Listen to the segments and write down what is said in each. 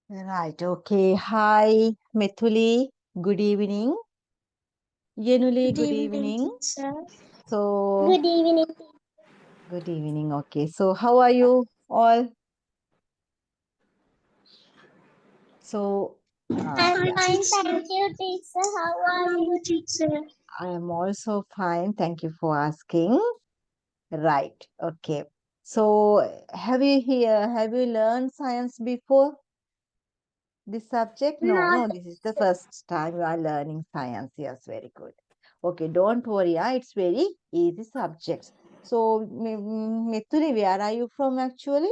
Right, okay. Hi, Methuli. Good evening. Yenuli, Good good evening, evening. teacher. So, Good evening. good evening. Okay, so how are you all? So, I'm yeah, fine, thank you, teacher. How are you, teacher? I am also fine. Thank you for asking. Right, okay. So, have you learned science before this subject? Not No, this is the first time you are learning science. Yes, very good. Okay, don't worry. It's very easy subjects. So, Mithuli, where are you from actually?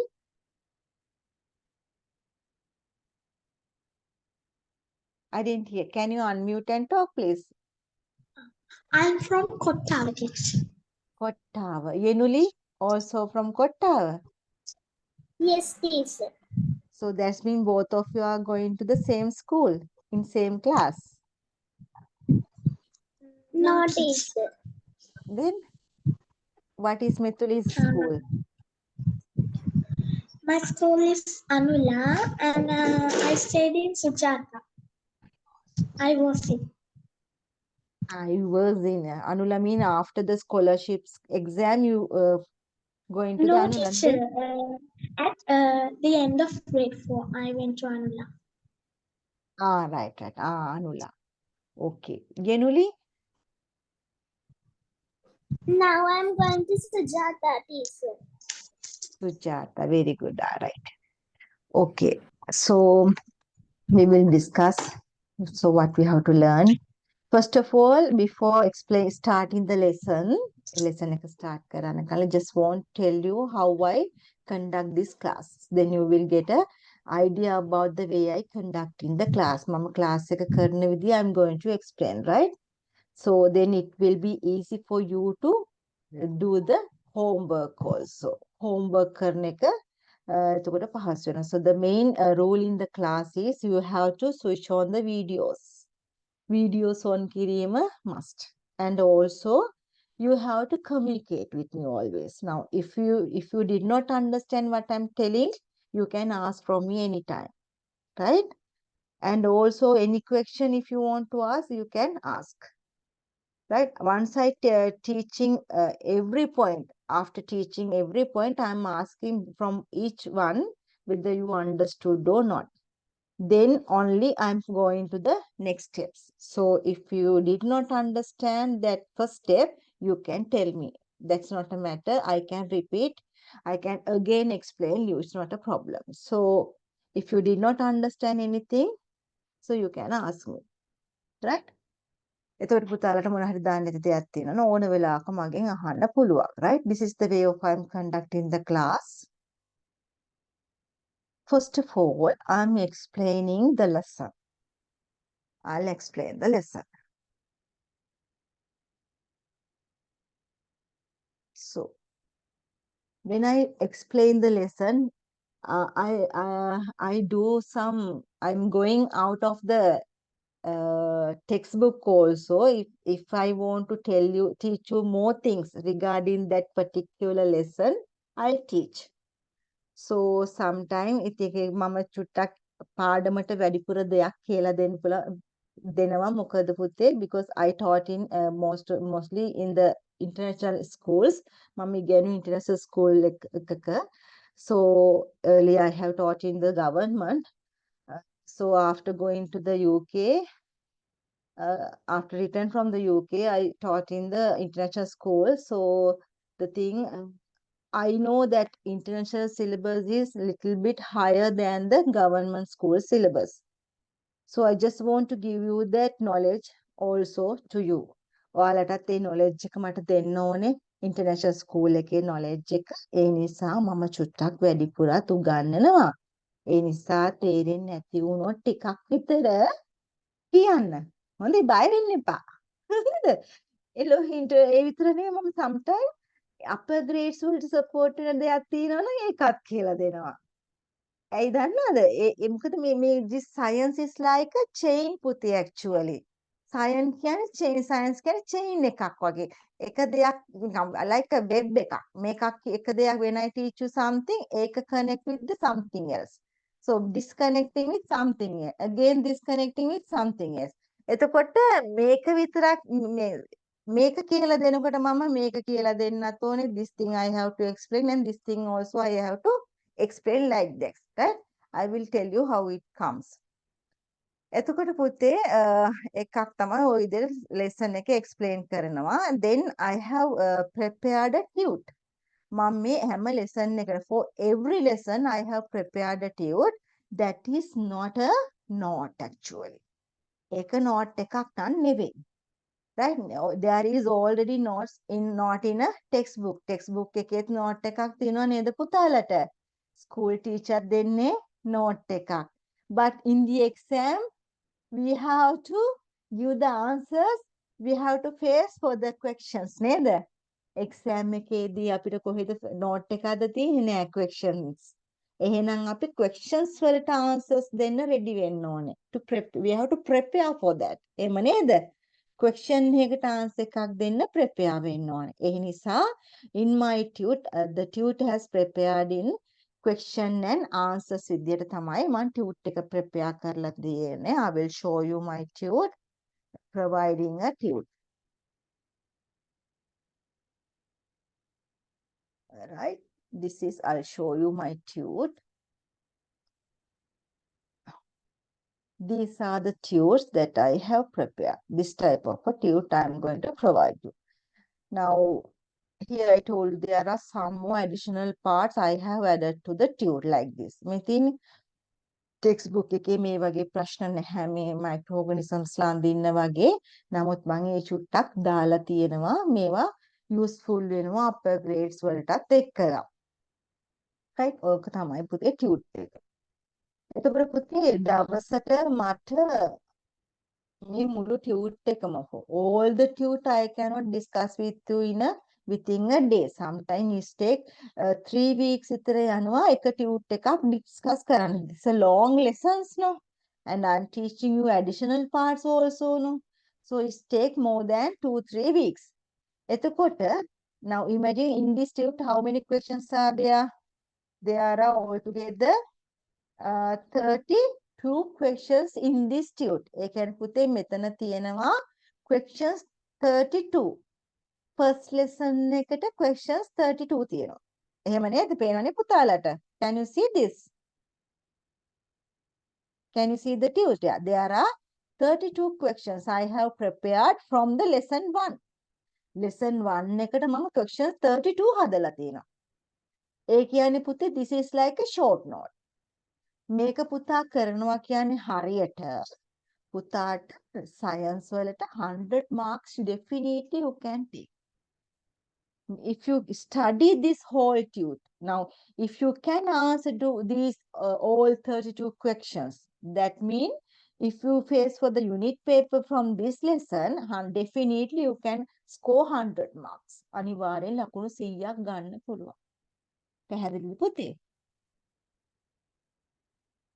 I didn't hear. Can you unmute and talk, please? I'm from Kottala, teacher. Kottava. Yenuli, also from Kottava. Yes, teacher. So that's mean both of you are going to the same school in same class. No, teacher. Then what is Mithuli's school? My school is Anula, and I stayed in Sujata. I was in. I was in Anula mean after the scholarships exam you going to the No, Anula teacher. then? At the end of grade 4, I went to Anula. Right. Anula. Okay. Yenuli? Now I'm going to Sujata, teacher. Sujata. Very good. Right. Okay. So we will discuss. So what we have to learn. First of all, before starting the lesson එක start කරන්න කලින් just want to tell you how I conduct this class. Then you will get a idea about the way I conducting the class. මම class එක කරන විදිය I'm going to explain, right? So then it will be easy for you to do the homework also. Homework කරන එක එතකොට පහසු වෙනවා. So the main rule in the class is you have to switch on the videos. Videos on kirima must. And also you have to communicate with me always. Now if you did not understand what I'm telling, you can ask from me anytime, right? And also any question if you want to ask, you can ask, right? Once I teaching every point, after teaching every point, I'm asking from each one whether you understood or not, then only I'm going to the next steps. So if you did not understand that first step, you can tell me. That's not a matter. I can repeat. I can again explain you. It's not a problem. So if you did not understand anything, so you can ask me. Right? එතකොට පුතාලට මොන හරි දාන්න ඇති දෙයක් තියෙනවා ඕන වෙලාවක මගෙන් අහන්න පුළුවන්. Right? This is the way of I'm conducting the class. First of all, I'm explaining the lesson. I'll explain the lesson. So when I explain the lesson, I do some. I'm going out of the textbook also. If I want to teach you more things regarding that particular lesson, I'll teach. So sometime ඉතින් මම චුට්ටක් පාඩමට වැඩිපුර දෙයක් කියලා දෙනවා මොකද පුතේ, because I taught in mostly in the international schools. මම ඉගෙනුවේ international school එකක. So earlier I have taught in the government. So after going to the UK, after return from the UK, I taught in the international school. So the thing I know that international syllabus is little bit higher than the government school syllabus. So I just want to give you that knowledge also to you. ඔයාලටත් A knowledge එක මට දෙන්න ඕනේ international school එකේ knowledge එක. ඒ නිසා මම චුට්ටක් වැඩිපුරත් උගන්වනවා. ඒ නිසා තේරෙන්නේ නැති වුණොත් ටිකක් විතර කියන්න. හොඳයි, බය වෙන්න එපා. හරිද? එළොහින්ට ඒ විතර නෙවෙයි මම sometimes upper grades වලට support වෙන දෙයක් තියෙනවා නම් ඒකත් කියලා දෙනවා. ඇයි දන්නවද? මොකද මේ this science is like a chain පුතේ actually. Science කියන්නේ chain, science කියන්නේ chain එකක් වගේ. එක දෙයක් like a web එකක්. මේකක් එක දෙයක් when I teach you something, ඒක connect with the something else. So disconnecting with something else. Again disconnecting with something else. එතකොට මේක විතරක් මේක කියලා දෙනකොට මම මේක කියලා දෙන්නත් ඕනේ. This thing I have to explain and this thing also I have to explain like this. Right? I will tell you how it comes. එතකොට පුතේ එකක් තමයි ওই විදිහට lesson එක explain කරනවා. Then I have prepared a tute. මම මේ හැම lesson එකකට for every lesson I have prepared a tute that is not a note actually. ඒක note එකක් නන් නෙවෙයි. Right? There is already notes in not in a textbook. Textbook එකේත් note එකක් තියෙනවා නේද පුතාලට? School teacher දෙන්නේ note එකක්. But in the exam we have to give the answers. We have to face for the questions නේද? exam එකේදී අපිට කොහෙද note එකද තියෙන්නේ නෑ questions. එහෙනම් අපි questions වලට answers දෙන්න ready වෙන්න ඕනේ. To prep we have to prepare for that. එහෙම නේද? question එකකට answer එකක් දෙන්න prepare වෙන්න ඕනේ. ඒ නිසා in my tute the tute has prepared in question and answers විදියට තමයි මම tute එක prepare කරලා දෙන්නේ. I will show you my tute providing a tute. All right. This is I'll show you my tute. These are the tutes that I have prepared. This type of a tute I'm going to provide you. Now, here I told you there are some more additional parts I have added to the tute like this. Within textbook එකේ මේ වගේ ප්‍රශ්න නැහැ මේ microorganisms ලා අඳින්න වගේ. නමුත් මම ඒ චුට්ටක් දාලා තියෙනවා. මේවා useful වෙනවා upper grades වලටත් එක්කලා. right? ඕක තමයි පුතේ tute එක. එතකොට පුතේ දවසට මට මේ මුළු tute එකම all the tute I cannot discuss with you in a within a day. Sometimes it take 3 weeks විතර යනවා එක tute එකක් discuss කරන්න. It's a long lessons no, and I'm teaching you additional parts also no. So it take more than 2-3 weeks. එතකොට now imagine in this tute how many questions are there? There are altogether 32 questions in this tute. ඒ කියන්නේ පුතේ මෙතන තියෙනවා questions 32. First lesson එකට questions 32 තියෙනවා. එහෙම නේද? පේනවනේ පුතාලට. Can you see this? Can you see the tute? Yeah, there are 32 questions I have prepared from the lesson 1. Lesson 1 එකට මම questions 32 හදලා තියෙනවා. ඒ කියන්නේ පුතේ this is like a short note. මේක පුතා කරනවා කියන්නේ හරියට පුතාට science වලට 100 marks definitely you can take. If you study this whole tute, now if you can answer to these all 32 questions, that means if you face for the unit paper from this lesson, definitely you can score 100 marks. අනිවාර්යෙන් ලකුණු 100ක් ගන්න පුළුවන්. පැහැදිලිද පුතේ?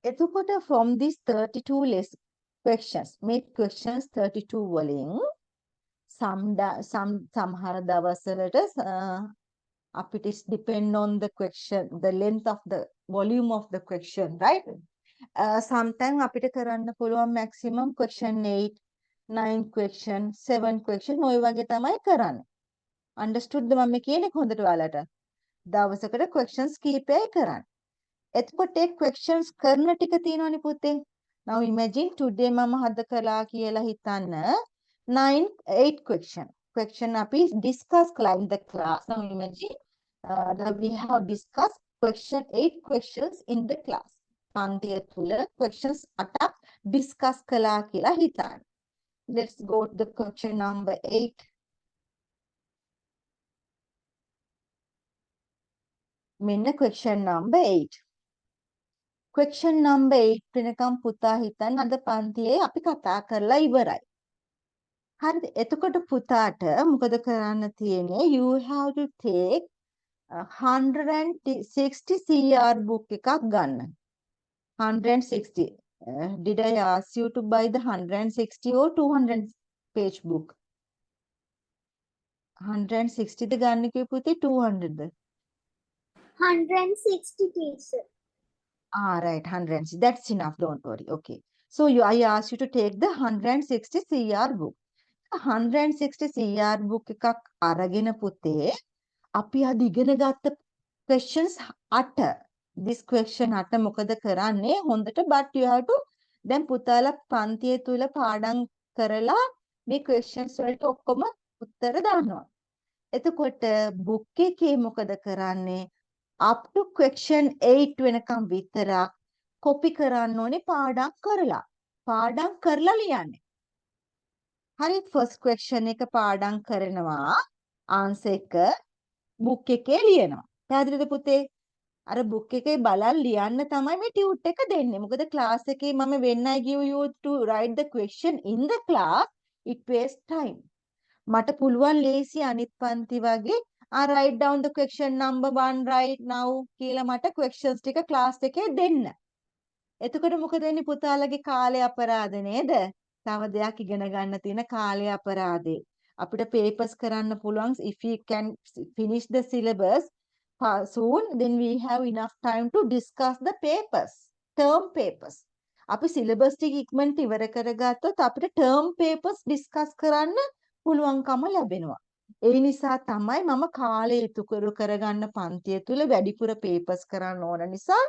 එතකොට from these 32 questions, make questions 32 වලින් සමහර දවස්වලට අපිට depend on the question, the length of the volume of the question, right? Sometimes අපිට කරන්න පුළුවන් maximum question 8, 9 question, 7 question ඔය වගේ තමයි කරන්නේ. Understood ද මම කියන්නේ හොඳට ඔයාලට? දවසකට questions කීපයක් කරන්න. එතකොට ඒ questions කරන ටික තියෙනවනේ පුතේ. Now imagine today මම හද කළා කියලා හිතන්න 8 question. Question අපි discuss කළා in the class. Now imagine that we have discussed 8 questions in the class. පන්තිය තුල questions 8ක් discuss කළා කියලා හිතන්න. Let's go to the question number 8. මෙන්න question number 8. Question number 8 වෙනකම් පුතා හිතන්න අද පන්තියේ අපි කතා කරලා ඉවරයි. හරිද? එතකොට පුතාට මොකද කරන්න තියෙන්නේ? You have to take 160 CR book එකක් ගන්න. 160. Did I ask you to buy the 160 or 200 page book? 160 ද ගන්න කිව්ව පුතේ 200 ද? 160 teacher. Right, 160. That's enough. Don't worry. Okay. So I asked you to take the 160 CR book. 160 CR book එකක් අරගෙන පුතේ අපි අද ඉගෙන ගත්ත questions 8. This question 8 මොකද කරන්නේ හොඳට but you have to දැන් පුතාලා පන්තිය තුල පාඩම් කරලා මේ questions වලට ඔක්කොම උත්තර දානවා. එතකොට book එකේ මොකද කරන්නේ up to question 8 වෙනකම් විතරක් copy කරන්න ඕනේ පාඩම් කරලා. පාඩම් කරලා ලියන්නේ. හරි first question එක පාඩම් කරනවා answer එක book එකේ ලියනවා. පැහැදිලිද පුතේ? අර book එකේ බලන් ලියන්න තමයි මේ tute එක දෙන්නේ. මොකද class එකේ මම when I give you to write the question in the class it wastes time. මට පුළුවන් ලේසි අනිත් පන්ති වගේ write down the question number 1 right now කියලා මට questions ටික class එකේ දෙන්න. එතකොට මොකද වෙන්නේ පුතාලගේ කාලය අපරාධ නේද? තව දෙයක් ඉගෙන ගන්න තියෙන කාලය අපරාධේ. අපිට papers කරන්න පුළුවන් if we can finish the syllabus soon then we have enough time to discuss the papers, term papers. අපි syllabus ටික ඉක්මනට ඉවර කරගත්තොත් අපිට term papers discuss කරන්න පුළුවන්කම ලැබෙනවා. ඒ නිසා තමයි මම කාලය ඉතුරු කරගන්න පන්තිය තුල වැඩිපුර papers කරන්න ඕන නිසා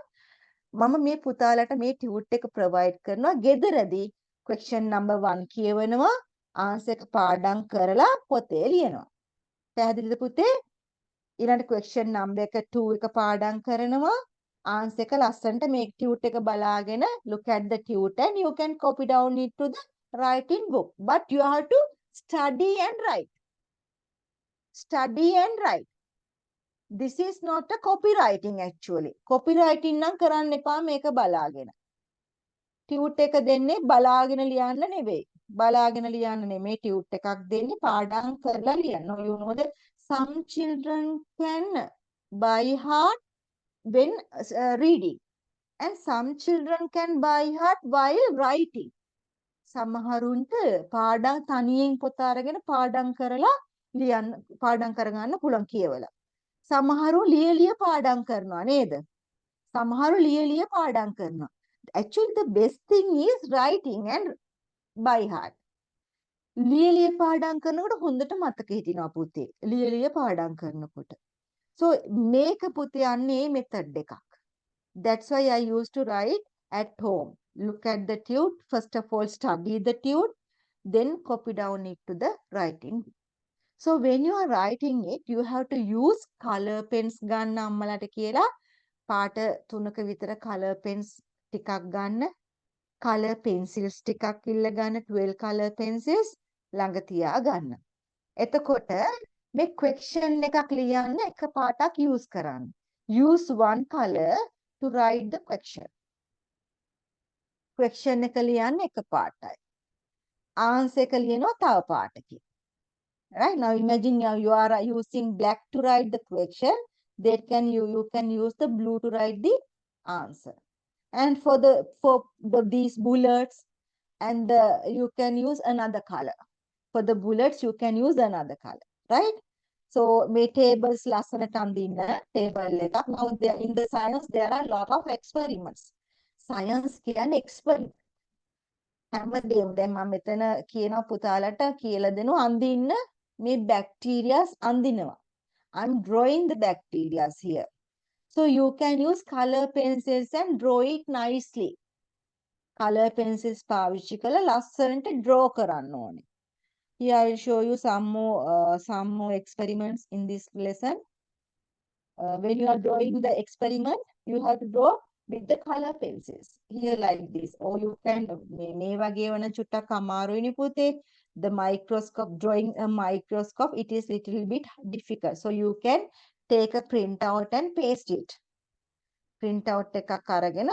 මම මේ පුතාලට මේ ටියුට් එක ප්‍රොවයිඩ් කරනවා ගෙදරදී question number 1 කියවනවා answer එක පාඩම් කරලා පොතේ ලියනවා. පැහැදිලිද පුතේ? ඊළඟ question number එක 2 එක පාඩම් කරනවා answer එක ලස්සනට මේ ටියුට් එක බලාගෙන look at the tute and you can copy down it to the writing book but you have to study and write. Study and write. This is not a copywriting actually. Copywriting නම් කරන්න එපා මේක බලාගෙන. Tute එක දෙන්නේ බලාගෙන ලියන්න නෙවෙයි. බලාගෙන ලියන්න නෙමෙයි ටියුට් එකක් දෙන්නේ පාඩම් කරලා ලියන්න. You know that some children can by heart when reading and some children can by heart while writing. සමහරුන්ට පාඩම් තනියෙන් පොත අරගෙන පාඩම් කරලා ලියන්න පාඩම් කරගන්න පුළුවන් කියවලා. සමහරු ලියලිය පාඩම් කරනවා නේද? සමහරු ලියලිය පාඩම් කරනවා. Actually the best thing is writing and by heart. ලියලිය පාඩම් කරනකොට හොඳට මතක හිටිනවා පුතේ. ලියලිය පාඩම් කරනකොට. So මේක පුතේ යන්නේ method එකක්. That's why I used to write at home. Look at the tute. First of all study the tute. Then copy down it to the writing. So when you are writing it, you have to use color pens ගන්න අම්මලාට කියලා පාට 3ක විතර color pens ටිකක් ගන්න. color pencils ටිකක් ඉල්ල ගන්න 12 color pencils ළඟ තියා ගන්න. එතකොට මේ question එකක් ලියන්න එක පාටක් use කරන්න. Use one color to write the question. question එක ලියන්න එක පාටයි. answer එක ලියනවා තව පාටකින්. Right now imagine you are using black to write the question, that you can use the blue to write the answer. And for these bullets and you can use another color. For the bullets you can use another color, right? So මේ tables ලස්සනට අඳින්න table එකක්. Now there in the science there are a lot of experiments. Science කියන්නේ experiment. හැමදේම දැන් මම මෙතන කියනවා පුතාලට කියලා දෙනවා අඳින්න මේ bacterias අඳිනවා. I'm drawing the bacterias here. So you can use color pencils and draw it nicely. Color pencils පාවිච්චි කරලා ලස්සනට draw කරන්න ඕනේ. Here I will show you some more experiments in this lesson. When you are drawing the experiment, you have to draw with the color pencils. Here like this. Or you can මේ වගේ වන චුට්ටක් අමාරුයිනේ පුතේ. The microscope, drawing a microscope, it is little bit difficult. So you can take a print out and paste it. Print out එකක් අරගෙන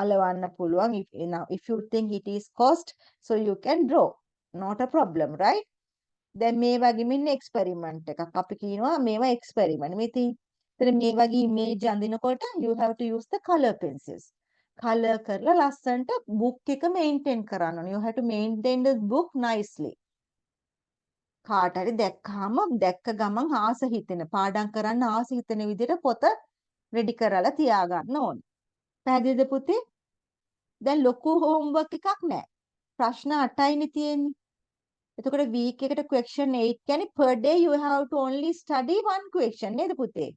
අලවන්න පුළුවන්. If you think it is cost, so you can draw. Not a problem, right? දැන් මේ වගේ මෙන්න experiment එකක් අපි කියනවා මේවා එක්ස්පෙරිමන්ට්. මේ ඉතින් මේ වගේ image අඳිනකොට you have to use the color pencils. color කරලා ලස්සනට book එක maintain කරන්න ඕනේ. You have to maintain the book nicely. කාට හරි දැක්ක ගමන් ආස හිතෙන පාඩම් කරන්න ආස හිතෙන විදිහට පොත රෙඩි කරලා තියාගන්න ඕනේ. පැහැදිලිද පුතේ? දැන් ලොකු homework එකක් නැහැ. ප්‍රශ්න 8යිනේ තියෙන්නේ. එතකොට week එකට question 8 කියන්නේ per day you have to only study one question නේද පුතේ?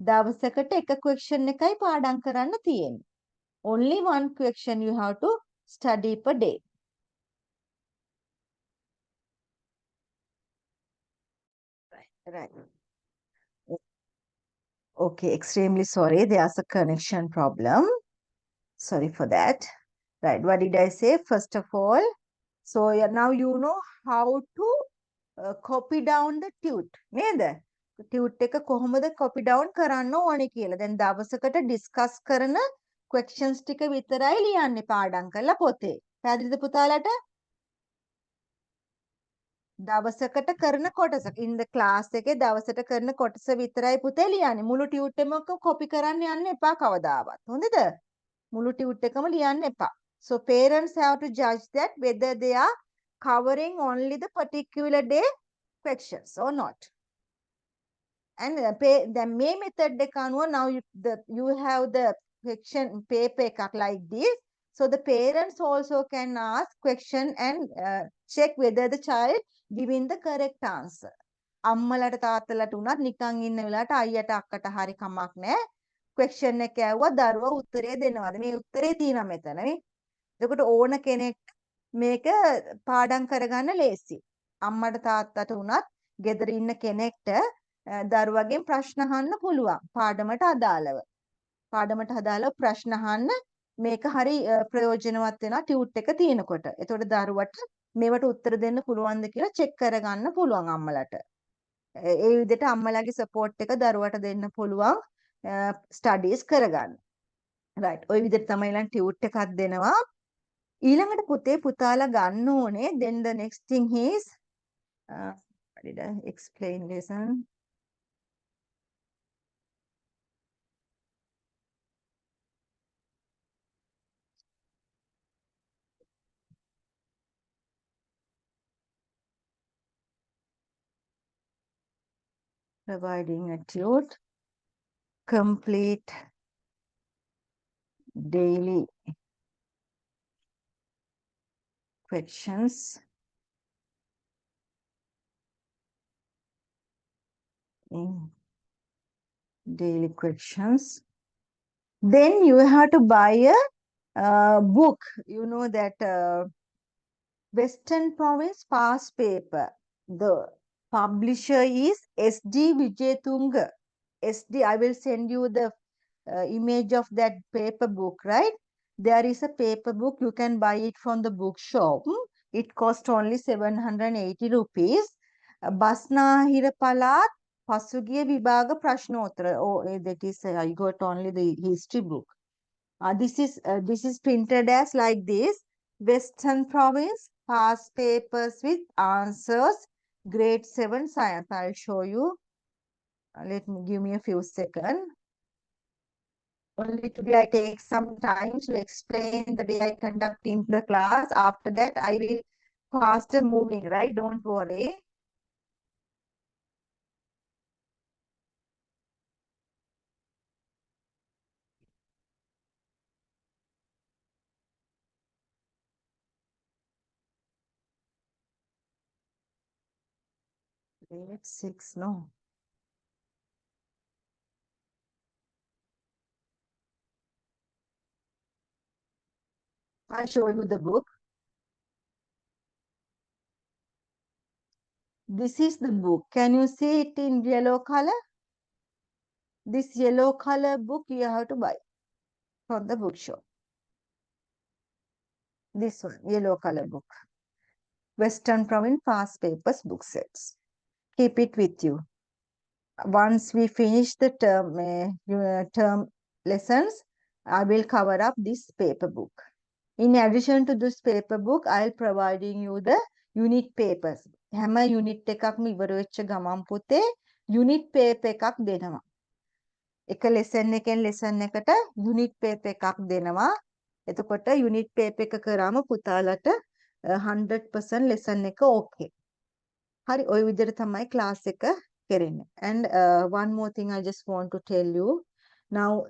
දවසකට එක question එකයි පාඩම් කරන්න තියෙන්නේ. Only one question you have to study per day. Right. Okay, extremely sorry. There's a connection problem. Sorry for that. Right, what did I say? First of all, so yeah, now you know how to copy down the tute. නේද? tute එක කොහොමද copy down කරන්න ඕනේ කියලා. දැන් දවසකට discuss කරන questions ටික විතරයි ලියන්නේ පාඩම් කරලා පොතේ. පැහැදිලිද පුතාලට? දවසකට කරන කොටසක්. in the class එකේ දවසට කරන කොටස විතරයි පුතේ ලියන්නේ. මුළු tute එකම copy කරන්න යන්න එපා කවදාවත්. හොඳද? මුළු tute එකම ලියන්න එපා. So parents have to judge that whether they are covering only the particular day questions or not. And the main method එක අනුව now you have the question paper එකක් like this. So the parents also can ask question and check whether the child giving the correct answer. අම්මලට තාත්තලට උනත් නිකන් ඉන්න වෙලාවට අයියට අක්කට හරි කමක් නැහැ. question එක ඇහුවා දරුවා උත්තරේ දෙනවද? මේ උත්තරේ තියෙනවා මෙතන නේ. එතකොට ඕන කෙනෙක් මේක පාඩම් කරගන්න ලේසි. අම්මට තාත්තට උනත් ගෙදර ඉන්න කෙනෙක්ට දරුවගෙන් ප්‍රශ්න අහන්න පුළුවන්. පාඩමට අදාළව. පාඩමට අදාළව ප්‍රශ්න අහන්න මේක හරි ප්‍රයෝජනවත් වෙනවා ටියුට් එක තියෙනකොට. එතකොට දරුවට මේවට උත්තර දෙන්න පුළුවන්ද කියලා චෙක් කරගන්න පුළුවන් අම්මලට. ඒ විදිහට අම්මලාගේ සපෝට් එක දරුවට දෙන්න පුළුවන් ස්ටඩීස් කරගන්න. රයිට්. ওই විදිහට තමයි ඊළඟ ටියුට් එකක් දෙනවා. ඊළඟට පුතේ පුතාලා ගන්න ඕනේ then the next thing is what did I explain lesson? Providing a tute, complete daily questions in daily questions. Then you have to buy a book. You know that Western Province past paper. The publisher is SD Vijayatunga. SD, I will send you the image of that paper book, right? There is a paper book, you can buy it from the bookshop. It cost only 780 rupees. Basnahira Palat, Pasugiya Vibhaga Prashnottara. Oh, that is, I got only the history book. This is printed as like this. Western Province, past papers with answers, grade 7 science. I'll show you. Give me a few seconds. Only today I take some time to explain the way I conduct in the class. After that, I will faster moving, right? Don't worry. Grade 6, no. I'll show you the book. This is the book. Can you see it in yellow color? This yellow color book you have to buy from the bookshop. This one, yellow color book. Western Province Past Papers book sets. Keep it with you. Once we finish the term lessons, I will cover up this paper book. In addition to this paper book, I'll providing you the unit papers. හැම unit එකක්ම ඉවර වෙච්ච ගමන් පුතේ unit paper එකක් දෙනවා. එක lesson එකෙන් lesson එකට unit paper එකක් දෙනවා. එතකොට unit paper එක කරාම පුතාලට 100% lesson එක okay. හරි ওই විදිහට තමයි class එක කරන්නේ. And one more thing I just want to tell you. Now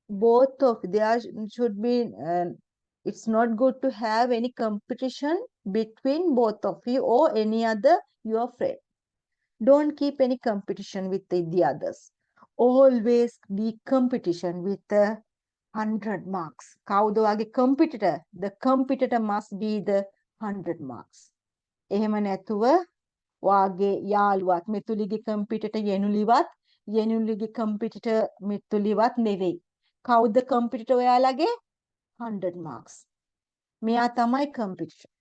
both of there should be it's not good to have any competition between both of you or any other your friend. Don't keep any competition with the others. Always be competition with the 100 marks. කවුද වගේ competitor? The competitor must be the 100 marks. එහෙම නැතුව වාගේ යාළුවත් මෙතුලිගේ competitor යෙනුලිවත් යෙනුලිගේ competitor මෙතුලිවත් නෙවෙයි. කවුද competitor ඔයාලගේ? 100 marks. මෙයා තමයි competition.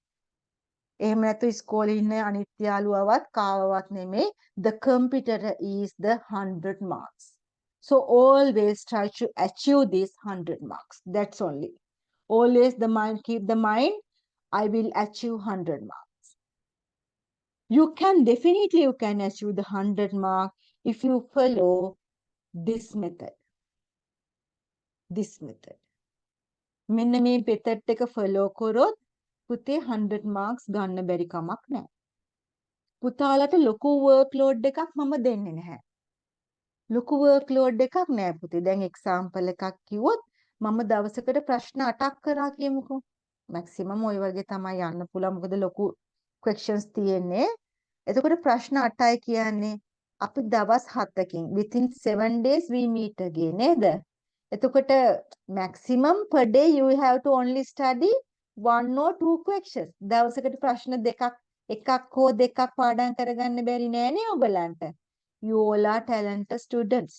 එහෙම නැතු ඉස්කෝලේ ඉන්න අනිත් යාළුවවත් කාවවත් නෙමෙයි. The competitor is the 100 marks. So always try to achieve these 100 marks. That's only. Always the mind, keep the mind, I will achieve 100 marks. You can definitely you can achieve the 100 mark if you follow this method. This method. මෙන්න මේ method එක follow කරොත් පුතේ 100 marks ගන්න බැරි කමක් නැහැ. පුතාලට ලොකු workload එකක් මම දෙන්නේ නැහැ. ලොකු workload එකක් නෑ පුතේ. දැන් example එකක් කිව්වොත් මම දවසකට ප්‍රශ්න 8ක් කරා කියමුකෝ. maximum ওই වගේ තමයි යන්න පුළුවන්. මොකද ලොකු questions තියෙන්නේ. එතකොට ප්‍රශ්න 8යි කියන්නේ අපි දවස් 7කින් within 7 days we meet again නේද? එතකොට maximum per day you have to only study 1 or 2 questions. දවසකට ප්‍රශ්න එකක් හෝ දෙකක් පාඩම් කරගන්න බැරි නෑනේ ඔයගලන්ට. You all are talented students.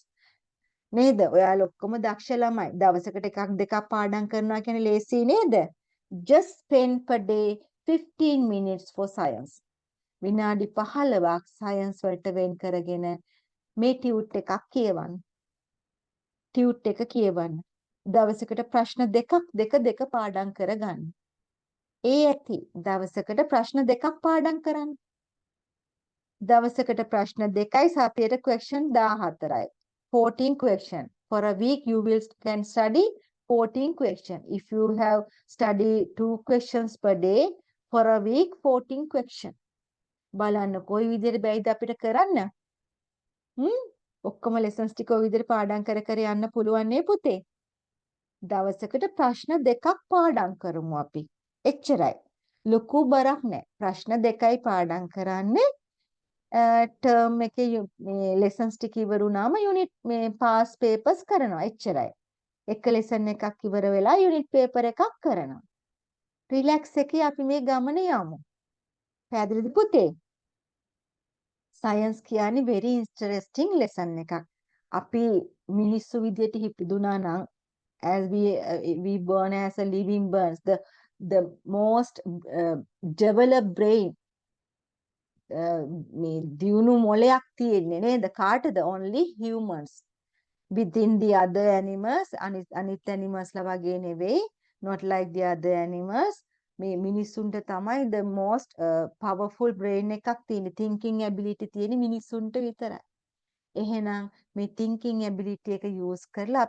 නේද? ඔයාලා ඔක්කොම දක්ෂ ළමයි. දවසකට එකක් දෙකක් පාඩම් කරනවා කියන්නේ ලේසි නේද? Just spend per day 15 minutes for science. විනාඩි 15ක් science වලට වෙන් කරගෙන මේ ටියුට් එකක් කියවන්න. ටියුට් එක කියවන්න. දවසකට ප්‍රශ්න දෙක පාඩම් කරගන්න. ඒ ඇති දවසකට ප්‍රශ්න දෙකක් පාඩම් කරන්න. දවසකට ප්‍රශ්න දෙකයි සතියට question 14යි. 14 question. For a week you will can study 14 question. If you have studied 2 questions per day, for a week 14 question. බලන්න කොයි විදිහට බැයිද අපිට කරන්න? ඔක්කොම lessons ටික ඔය විදිහට පාඩම් කර කර යන්න පුළුවන් නේ පුතේ. දවසකට ප්‍රශ්න දෙකක් පාඩම් කරමු අපි. එච්චරයි. ලොකු බරක් නැහැ. ප්‍රශ්න දෙකයි පාඩම් කරන්නේ. term එකේ මේ lessons ටික ඉවර වුණාම unit මේ pass papers කරනවා එච්චරයි. එක lesson එකක් ඉවර වෙලා unit paper එකක් කරනවා. relax එකේ අපි මේ ගමන යමු. පැහැදිලිද පුතේ? science කියන්නේ very interesting lesson එකක්. අපි මිනිස්සු විදියට හිපදුනා නම් as we born as a living beings, the most developed brain මේ දියුණු මොලයක් තියෙන්නේ නේද? කාටද? only humans. within the other animals අනිත් animals ලා වගේ නෙවෙයි. not like the other animals. මේ මිනිසුන්ට තමයි the most powerful brain එකක් තියෙන්නේ. thinking ability තියෙන්නේ මිනිසුන්ට විතරයි. එහෙනම් මේ thinking ability එක use කරලා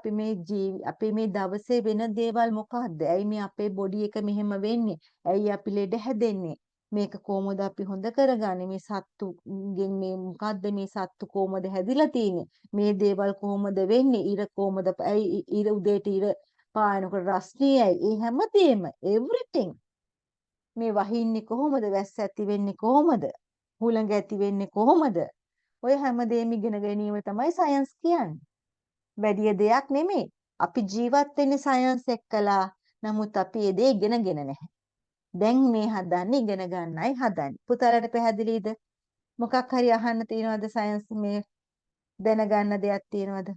අපි මේ දවසේ වෙන දේවල් මොකක්ද? ඇයි මේ අපේ body එක මෙහෙම වෙන්නේ? ඇයි අපි ලෙඩ හැදෙන්නේ? මේක කොහොමද අපි හොඳ කරගන්නේ? මේ සත්තුගෙන් මේ මොකද්ද මේ සත්තු කොහොමද හැදිලා තියෙන්නේ? මේ දේවල් කොහොමද වෙන්නේ? ඉර කොහොමද ඇයි ඉර උදේට ඉර පායනකොට රස්නියයි ඒ හැමදේම everything මේ වහින්නේ කොහොමද? වැස්ස ඇති වෙන්නේ කොහොමද? හුළඟ ඇති වෙන්නේ කොහොමද? ඔය හැමදේම ඉගෙන ගැනීම තමයි සයන්ස් කියන්නේ. වැඩි දෙයක් නෙමෙයි. අපි ජීවත් වෙන්නේ සයන්ස් එක්කලා. නමුත් අපි ඒ දේ ඉගෙනගෙන නැහැ. දැන් මේ හදන්නේ ඉගෙන ගන්නයි හදන්නේ. පුතාලට පැහැදිලිද? මොකක් හරි අහන්න තියෙනවද සයන්ස් මේ දැනගන්න දෙයක් තියෙනවද?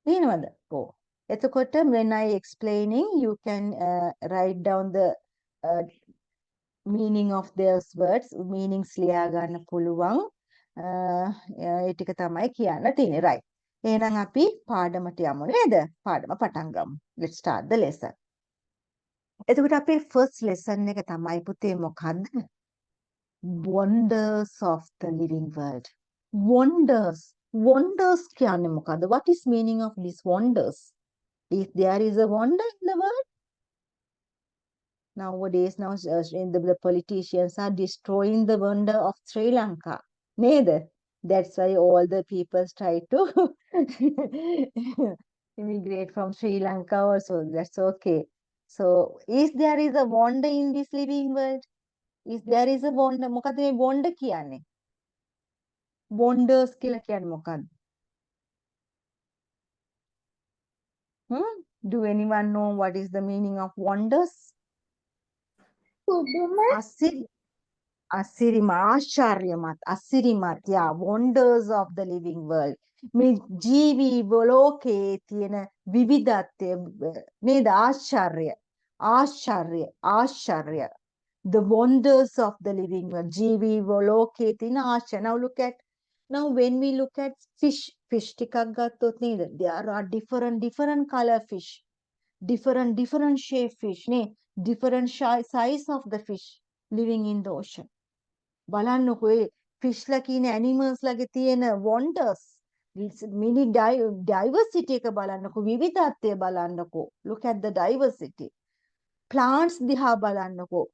තියෙනවද? ඔව්. එතකොට when I explaining you can write down the meaning of those words, meanings ලියා ගන්න පුළුවන්. ඒ ටික තමයි කියන්න තියෙන්නේ. right. එහෙනම් අපි පාඩමට යමු නේද? පාඩම පටන් ගමු. let's start the lesson. එතකොට අපේ first lesson එක තමයි පුතේ මොකද්ද? wonders of the living world. Wonders කියන්නේ මොකද්ද? what is meaning of these wonders? If there is a wonder in the world, nowadays the politicians are destroying the wonder of Sri Lanka. නේද? That's why all the people try to immigrate from Sri Lanka also. That's okay. So, is a wonder in this living world? Is there is a wonder? මොකද මේ wonder කියන්නේ? Wonders කියලා කියන්නේ මොකක්ද? Do anyone know what is the meaning of wonders? Asiri, Asirimat, yeah, wonders of the living world. මේ ජීවි ලෝකයේ තියෙන විවිධත්වය නේද? ආශ්චර්ය. The wonders of the living world. ජීවි ලෝකයේ තියෙන ආශ්චර්ය. Now when we look at fish ටිකක් ගත්තොත් නේද? There are different color fish. Different shape fish නේ. Different size of the fish living in the ocean. බලන්නකෝ ඒ fish ලා කියන animals ලගේ තියෙන wonders. Mini diversity එක බලන්නකෝ, විවිධත්වය බලන්නකෝ. Look at the diversity. Plants දිහා බලන්නකෝ.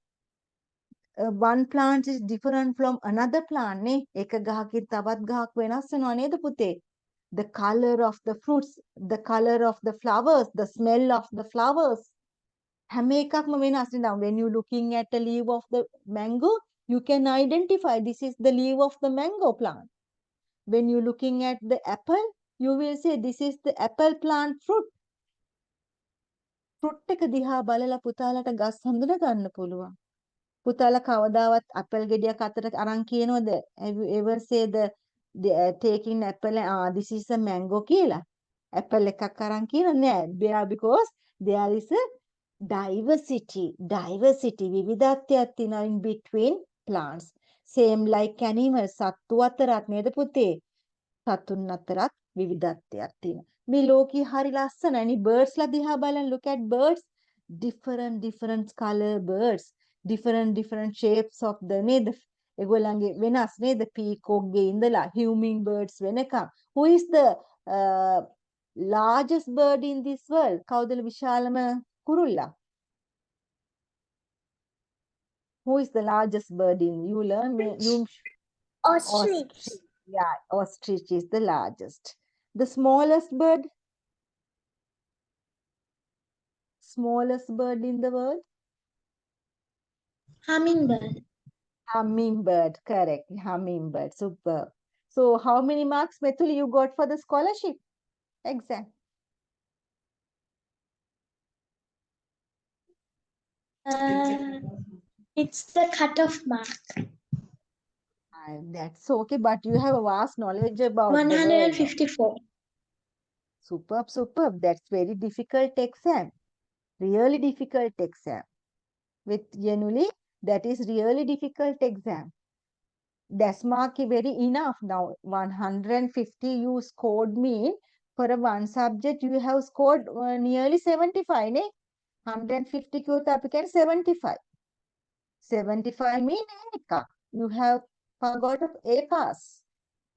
One plant is different from another plant නේ. එක ගහකින් තවත් ගහක් වෙනස් වෙනවා නේද පුතේ? The color of the fruits, the color of the flowers, the smell of the flowers. හැම එකක්ම වෙනස් නේ. When you looking at the leaf of the mango, you can identify this is the leaf of the mango plant. When you looking at the apple, you will say this is the apple plant fruit. Fruit එක දිහා බලලා පුතාලට ගස් හඳුනා ගන්න පුළුවන්. පුතාලා කවදාවත් apple ගෙඩියක් අතට අරන් කියනවද? Have you ever say the taking apple this is a mango කියලා? Apple එකක් අරන් කියනවද? නෑ. Because there is a diversity විවිධත්වයක් තියෙනවා in between plants. Same like animals, සත්තු අතරත් නේද පුතේ? සතුන් අතරත් විවිධත්වයක් තියෙනවා. මේ ලෝකේ හරි ලස්සනයි. birds ලා දිහා බලන්න, look at birds. Different color birds. Different shapes of the නේද? ඒගොල්ලන්ගේ වෙනස් නේද? peacock ගේ ඉඳලා hummingbirds වෙනකම්. Who is the largest bird in this world? කවුද විශාලම කුරුල්ලා? Who is the largest bird in you learn? Ostrich. Yeah, ostrich is the largest. The smallest bird? Smallest bird in the world? Hummingbird. Hummingbird, correct. Hummingbird, superb. So how many marks, Methuli, you got for the scholarship exam? It's the cutoff mark. That's okay, but you have a vast knowledge about the world. 154. Superb. That's very difficult exam. Really difficult exam. With Yenuli, that is really difficult exam. That's mark very enough. Now 150 you scored mean for a one subject you have scored nearly 75 ne? 150 කියොත් අපි කියන්නේ 75. 75 mean එකක්. You have got A pass.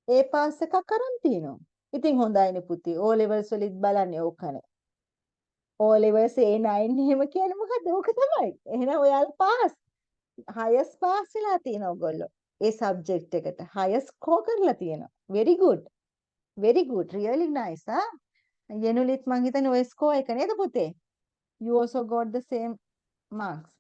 A pass එකක් කරන් තියෙනවා. ඉතින් හොඳයිනේ පුතේ. O levels වලිත් බලන්නේ ඕකනේ. O levels A9 එහෙම කියන්නේ මොකද්ද? ඕක තමයි. එහෙනම් ඔයාලා pass. Highest pass වෙලා තියෙනවා ඔයගොල්ලෝ. ඒ subject එකට highest score කරලා තියෙනවා. Very good. Really nice. යෙනුලිත් මං හිතන්නේ ඔය score එක නේද පුතේ? You also got the same marks.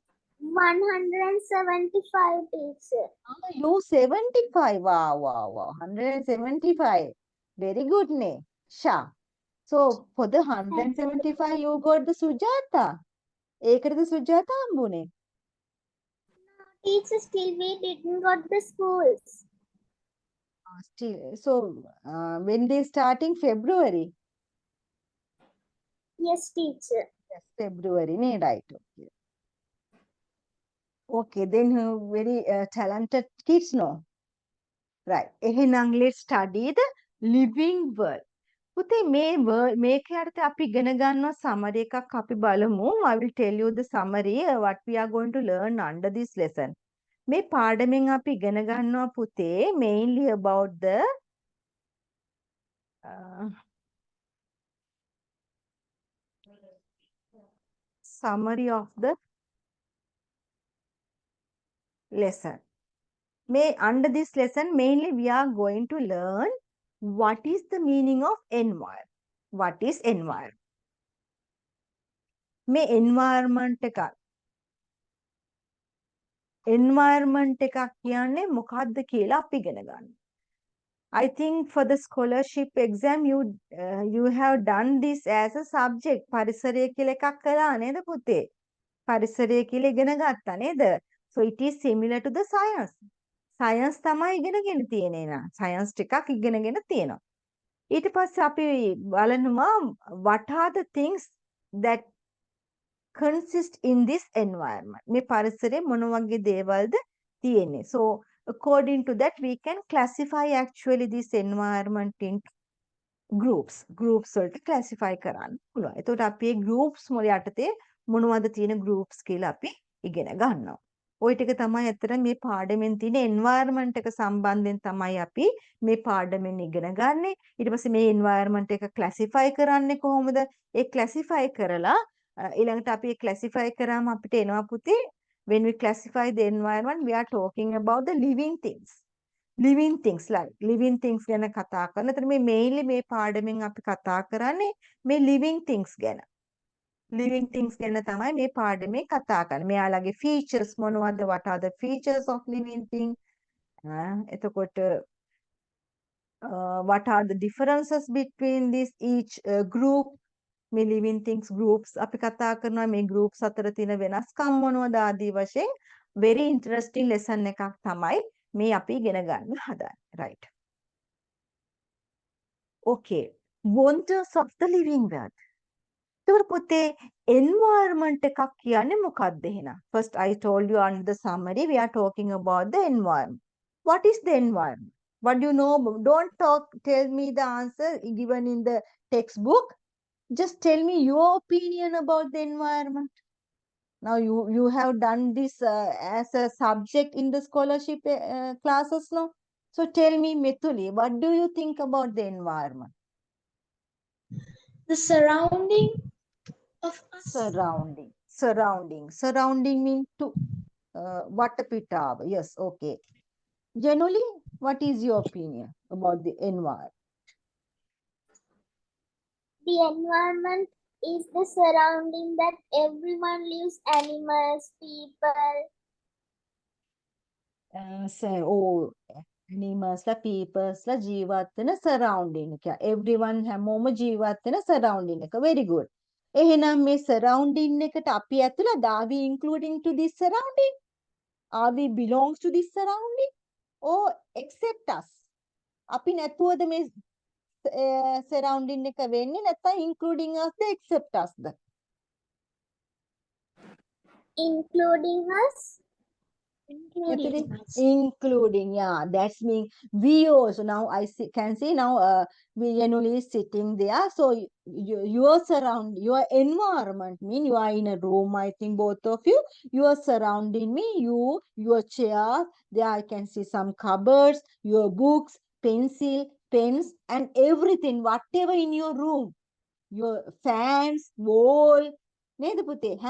175, teacher. You 75. Wow. 175. Very good, ne? Sha. So for the 175, you got the Sujata. ඒකටද Sujata හම්බුනේ? Teacher, still we didn't got the schools. Still, so when they starting February? Yes, teacher. Yes, February, ne? Right. Okay, then very talented kids, no? Right. එහෙනම් let's study the living world. පුතේ මේක යටතේ අපි ඉගෙන ගන්නවා summary එකක් අපි බලමු. I will tell you the summary what we are going to learn under this lesson. මේ පාඩමෙන් අපි ඉගෙන ගන්නවා පුතේ mainly about the summary of the lesson. Under this lesson, mainly we are going to learn what is the meaning of environment. What is environment? Environment එකක් කියන්නේ මොකක්ද කියලා අපි ඉගෙන ගන්න. I think for the scholarship exam you have done this as a subject. පරිසරය කියලා එකක් කළා නේද පුතේ? පරිසරය කියලා ඉගෙන ගත්තා නේද? So it is similar to the science. Science තමයි ඉගෙනගෙන තියෙන්නේ නා. Science ටිකක් ඉගෙනගෙන තියෙනවා. ඊට පස්සේ අපි බලනවා what are the things that consist in this environment. මේ පරිසරයේ මොන වගේ දේවල්ද තියෙන්නේ. So according to that we can classify actually this environment into groups. Groups වලට classify කරන්න පුළුවන්. එතකොට අපි මේ groups වල යටතේ මොනවද තියෙන groups කියලා අපි ඉගෙන ගන්නවා. ওই ටික තමයි අතර මේ පාඩමෙන් තියෙන environment එක සම්බන්ධයෙන් තමයි අපි මේ පාඩමෙන් ඉගෙන ගන්නෙ. ඊට පස්සේ මේ environment එක classify කරන්නේ කොහොමද? ඒ classify කරලා ඊළඟට අපි classify කරාම අපිට එනවා පුතේ when we classify the environment we are talking about the living things. Living things like living things ගැන කතා කරන. එතන මේ mainly මේ පාඩමෙන් අපි කතා කරන්නේ මේ living things ගැන. Living things ගැන තමයි මේ පාඩමේ කතා කරන්නේ. මෙයාලගේ features මොනවද? What are the features of living thing? එතකොට what are the differences between this each group? මේ living things groups අපි කතා කරනවා මේ groups අතර තියෙන වෙනස්කම් මොනවද ආදී වශයෙන් very interesting lesson එකක් තමයි මේ අපි ඉගෙන ගන්න හදන්නේ. Right. Okay. Wonders of the living world. එතකොට පුතේ environment එකක් කියන්නේ මොකක්ද එහෙනම්? First I told you under the summary we are talking about the environment. What is the environment? What do you know? Don't tell me the answer given in the textbook. Just tell me your opinion about the environment. Now you have done this as a subject in the scholarship classes now. So tell me, Mithuli, what do you think about the environment? The surrounding of us. Surrounding means to Vatapitava. Yes, okay. Generally, what is your opinion about the environment? The environment is the surrounding that everyone lives, animals, people. Animals la peoples la ජීවත් වෙන surrounding එක. Everyone හැමෝම ජීවත් වෙන surrounding එක. Very good. එහෙනම් මේ surrounding එකට අපි ඇතුළත are we including to this surrounding? Are we belongs to this surrounding? Or except us? අපි නැතුවද මේ surrounding එක වෙන්නේ නැත්නම් including us the except us the? Including us. Including, yeah, that's mean we also now can see now we generally sitting there. So your your environment mean you are in a room. I think both of you, you are surrounding me. Your chair. There I can see some cupboards, your books, pencil, pens, and everything. Whatever in your room, your fans, wall. නේද පුතේ?